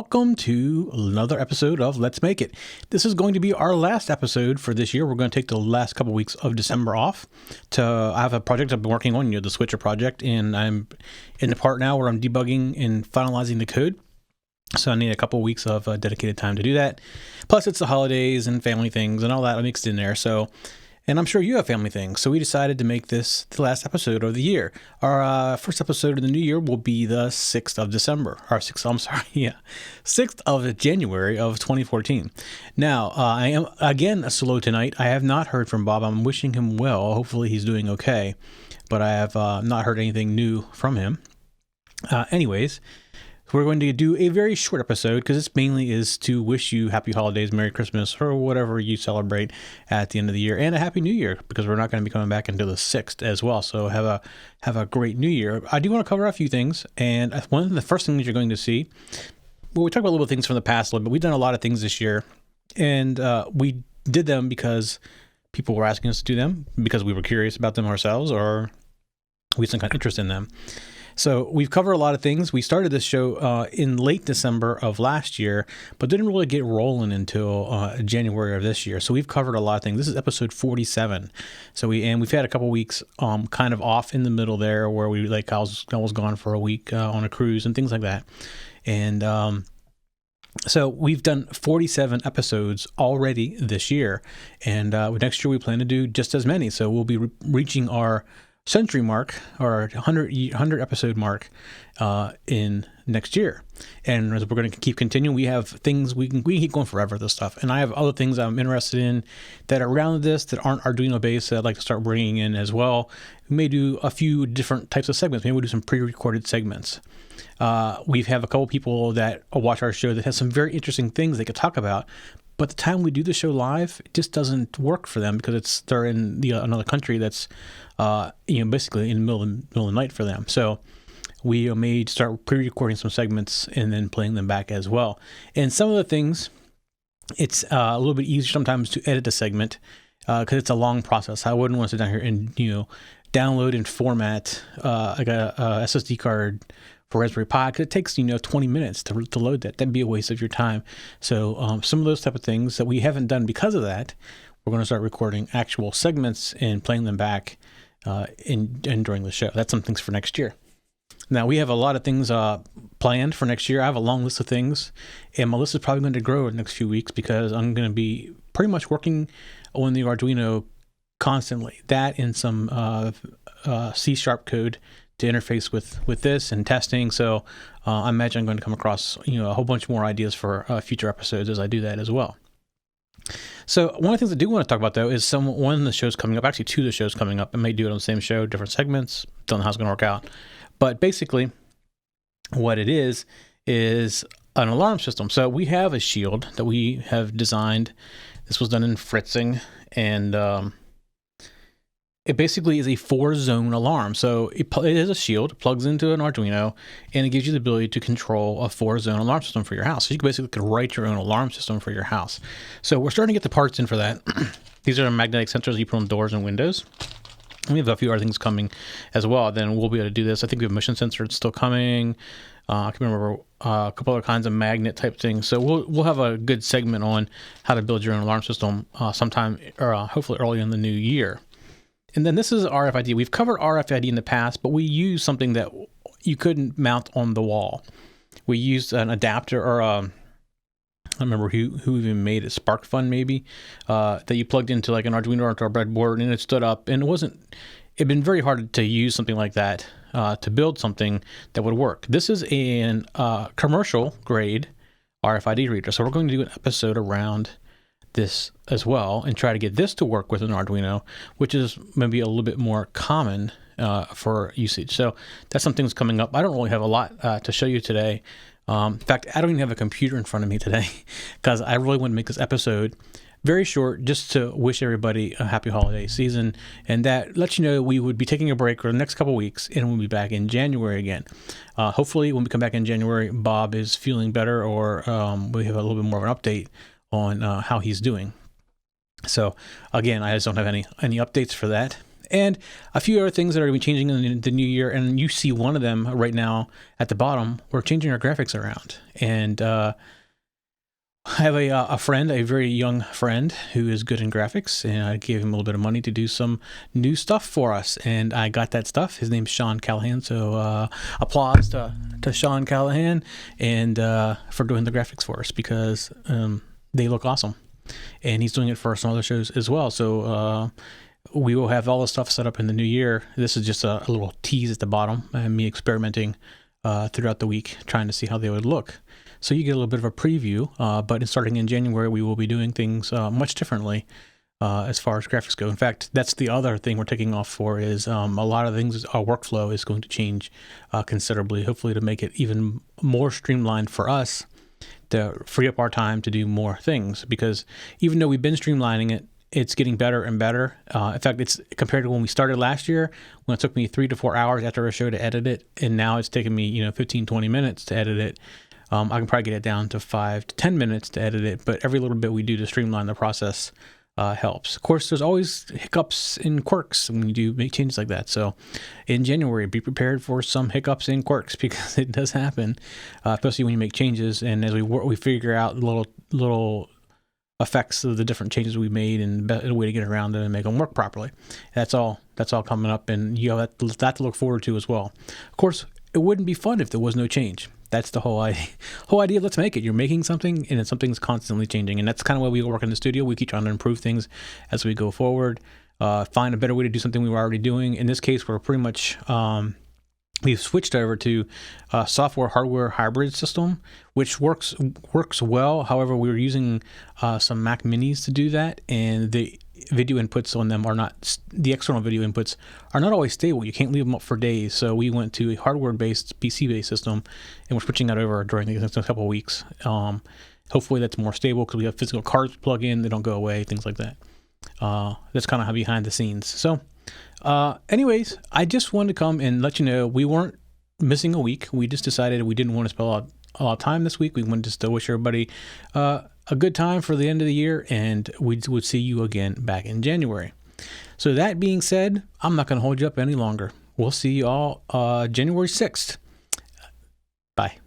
welcome to another episode of Let's Make It. This is going to be our last episode for this year. We're going to take the last couple weeks of December off. I have a project I've been working on, the Switcher project, and I'm in the part now where I'm debugging and finalizing the code. So I need a couple weeks of dedicated time to do that. Plus, it's the holidays and family things and all that mixed in there. And I'm sure you have family things. So we decided to make this the last episode of the year. Our first episode of the new year will be the 6th of December. 6th of January of 2014. Now, I am, again, slow tonight. I have not heard from Bob. I'm wishing him well. Hopefully he's doing okay. But I have not heard anything new from him. Anyways, we're going to do a very short episode because this mainly is to wish you happy holidays, Merry Christmas, or whatever you celebrate at the end of the year, and a Happy New Year because we're not going to be coming back until the 6th as well. So have a great New Year. I do want to cover a few things, and one of the first things you're going to see, well, we talk about little things from the past a little bit. We've done a lot of things this year, and we did them because people were asking us to do them, because we were curious about them ourselves, or we had some kind of interest in them. So we've covered a lot of things. We started this show in late December of last year, but didn't really get rolling until January of this year. So we've covered a lot of things. This is episode 47. So we've had a couple weeks kind of off in the middle there where I was gone for a week on a cruise and things like that. And so we've done 47 episodes already this year, and next year we plan to do just as many. So we'll be reaching our century mark, or 100 episode mark in next year. And as we're going to keep continuing, we have things we can keep going forever, this stuff. And I have other things I'm interested in that are around this that aren't Arduino based that I'd like to start bringing in as well. We may do a few different types of segments. Maybe we'll do some pre-recorded segments. We have a couple people that watch our show that has some very interesting things they could talk about. But the time we do the show live, it just doesn't work for them because they're in another country that's, basically in the middle of the night for them. So we may start pre-recording some segments and then playing them back as well. And some of the things, it's a little bit easier sometimes to edit a segment because it's a long process. I wouldn't want to sit down here and download and format like a SSD card for Raspberry Pi, because it takes 20 minutes to load that. That'd be a waste of your time. So some of those type of things that we haven't done because of that, we're going to start recording actual segments and playing them back during the show. That's some things for next year. Now, we have a lot of things planned for next year. I have a long list of things, and my list is probably going to grow in the next few weeks because I'm going to be pretty much working on the Arduino constantly. That and some C# code to interface with this and testing. So I imagine I'm going to come across a whole bunch more ideas for future episodes as I do that as well. So one of the things I do want to talk about, though, is one of the shows coming up, actually two of the shows coming up. I may do it on the same show, different segments. Don't know how it's going to work out. But basically what it is an alarm system. So we have a shield that we have designed. This was done in Fritzing, and it basically is a 4-zone alarm. So it is a shield, plugs into an Arduino, and it gives you the ability to control a 4-zone alarm system for your house. So you basically could write your own alarm system for your house. So we're starting to get the parts in for that. These are magnetic sensors you put on doors and windows. We have a few other things coming as well. Then we'll be able to do this. I think we have a motion sensor that's still coming. I can remember a couple other kinds of magnet type things. So we'll have a good segment on how to build your own alarm system sometime, or hopefully early in the new year. And then this is RFID. We've covered RFID in the past, but we used something that you couldn't mount on the wall. We used an adapter, or I don't remember who even made it, SparkFun maybe, that you plugged into like an Arduino or a breadboard, and it stood up. And it'd been very hard to use something like that to build something that would work. This is a commercial grade RFID reader. So we're going to do an episode around this as well and try to get this to work with an Arduino, which is maybe a little bit more common for usage. So that's something that's coming up. I don't really have a lot to show you today. In fact, I don't even have a computer in front of me today because I really want to make this episode very short, just to wish everybody a happy holiday season. And that lets you know we would be taking a break for the next couple of weeks, and we'll be back in January again. Hopefully when we come back in January, Bob is feeling better, or we have a little bit more of an update on how he's doing. So again, I just don't have any updates for that. And a few other things that are going to be changing in the new year, and you see one of them right now at the bottom. We're changing our graphics around, and I have a friend, a very young friend, who is good in graphics, and I gave him a little bit of money to do some new stuff for us, and I got that stuff. His name's Sean Callahan, so applause to Sean Callahan and for doing the graphics for us, because they look awesome, and he's doing it for some other shows as well. So we will have all the stuff set up in the new year. This is just a little tease at the bottom, me experimenting throughout the week, trying to see how they would look. So you get a little bit of a preview, but starting in January, we will be doing things much differently as far as graphics go. In fact, that's the other thing we're taking off for, is a lot of things, our workflow is going to change considerably, hopefully to make it even more streamlined for us, to free up our time to do more things. Because even though we've been streamlining it, it's getting better and better. In fact, it's compared to when we started last year, when it took me 3 to 4 hours after a show to edit it, and now it's taking me 15, 20 minutes to edit it. I can probably get it down to 5 to 10 minutes to edit it, but every little bit we do to streamline the process helps. Of course, there's always hiccups and quirks when you do make changes like that. So in January, be prepared for some hiccups and quirks, because it does happen, especially when you make changes. And as we figure out little effects of the different changes we made and a way to get around them and make them work properly. That's all coming up, and you have that to look forward to as well. Of course, it wouldn't be fun if there was no change. That's the whole idea of Let's Make It. You're making something, and something's constantly changing, and that's kind of why we work in the studio. We keep trying to improve things as we go forward, find a better way to do something we were already doing. In this case, we're pretty much we've switched over to a software-hardware hybrid system, which works well. However, we were using some Mac Minis to do that, and the video inputs on them the external video inputs are not always stable. You can't leave them up for days. So we went to a hardware-based, PC-based system, and we're switching that over during the next couple of weeks. Hopefully that's more stable, because we have physical cards plug in, they don't go away, things like that. That's kind of how behind the scenes. So anyways, I just wanted to come and let you know we weren't missing a week. We just decided we didn't want to spend a lot of time this week. We wanted just to wish everybody a good time for the end of the year, and we would see you again back in January. So that being said, I'm not going to hold you up any longer. We'll see you all January 6th. Bye.